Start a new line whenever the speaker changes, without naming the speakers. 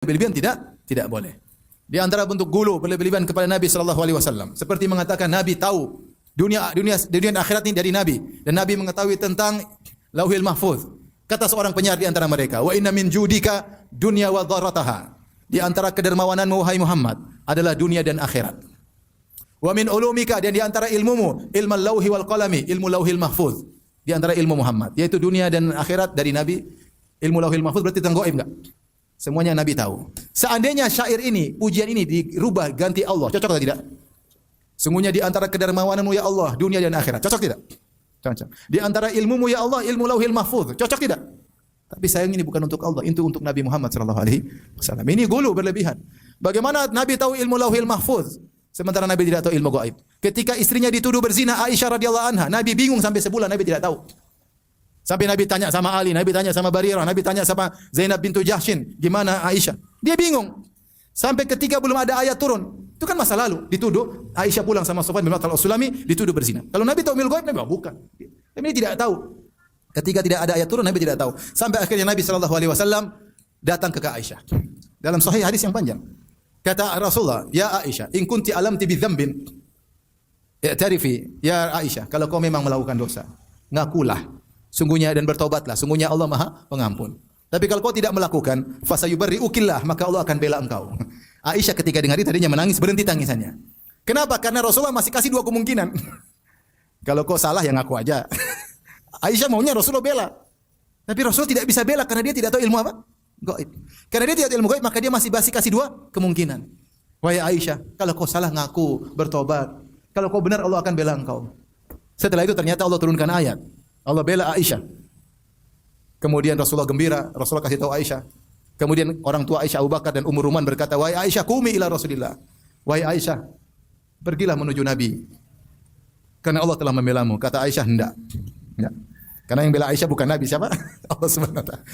berlebihan tidak boleh. Di antara bentuk gulu berlebihan kepada Nabi sallallahu alaihi wasallam, seperti mengatakan Nabi tahu dunia akhirat ini dari Nabi, dan Nabi mengetahui tentang Lauhil Mahfuz. Kata seorang penyair di antara mereka, "Wa inna min judika dunya wa dharrataha." Di antara kedermawananmu wahai Muhammad adalah dunia dan akhirat. Wa min ulumika, dan di antara ilmumu, ilmu lauhi wal qalami, ilmu Lauhil Mahfuz. Di antara ilmu Muhammad, yaitu dunia dan akhirat dari Nabi. Ilmu Lauhil Mahfuz berarti tentang gaib enggak? Semuanya Nabi tahu. Seandainya syair ini, pujian ini dirubah ganti Allah, cocok atau tidak? Sungguhnya di antara kedermawananmu ya Allah, dunia dan akhirat. Cocok tidak? Cocok. Di antara ilmumu ya Allah, ilmu Lauhil Mahfuz. Cocok tidak? Tapi sayang ini bukan untuk Allah, itu untuk Nabi Muhammad sallallahu alaihi wasallam. Ini gulu berlebihan. Bagaimana Nabi tahu ilmu Lauhil Mahfuz sementara Nabi tidak tahu ilmu gaib? Ketika istrinya dituduh berzina, Aisyah radhiyallahu anha, Nabi bingung sampai sebulan, Nabi tidak tahu. Sampai Nabi tanya sama Ali, Nabi tanya sama Barirah, Nabi tanya sama Zainab bintu Jahshin, gimana Aisyah? Dia bingung. Sampai ketika belum ada ayat turun. Itu kan masa lalu, dituduh Aisyah pulang sama Sufyan bin Mu'attal As-Sulami dituduh berzina. Kalau Nabi tahu ilmu gaib, Nabi bukan. Nabi tidak tahu. Ketika tidak ada ayat turun, Nabi tidak tahu. Sampai akhirnya Nabi sallallahu alaihi wasallam datang ke Aisyah. Dalam sahih hadis yang panjang. Kata Rasulullah, "Ya Aisyah, in kunti alamti bi dzambin, i'tarifi ya Aisyah, kalau kau memang melakukan dosa, ngakulah. Sungguhnya dan bertobatlah. Sungguhnya Allah Maha Pengampun. Tapi kalau kau tidak melakukan, fasayubarri'ukillah, maka Allah akan bela engkau." Aisyah ketika dengar itu tadinya menangis, berhenti tangisannya. Kenapa? Karena Rasulullah masih kasih dua kemungkinan. Kalau kau salah ya ngaku aja. Aisyah maunya Rasulullah bela. Tapi Rasulullah tidak bisa bela karena dia tidak tahu ilmu apa? Gaib. Karena dia tidak tahu ilmu gaib, maka dia masih kasih dua kemungkinan. Wahai Aisyah, kalau kau salah ngaku, bertobat. Kalau kau benar, Allah akan bela engkau. Setelah itu ternyata Allah turunkan ayat. Allah bela Aisyah. Kemudian Rasulullah gembira, Rasulullah kasih tahu Aisyah. Kemudian orang tua Aisyah Abu Bakar dan Ummu Ruman berkata, "Wahai Aisyah, qumi ila Rasulillah." Wahai Aisyah, pergilah menuju Nabi. Karena Allah telah membelamu. Kata Aisyah, enggak. Karena yang bela Aisyah bukan Nabi, siapa? Allah Subhanahu wa taala.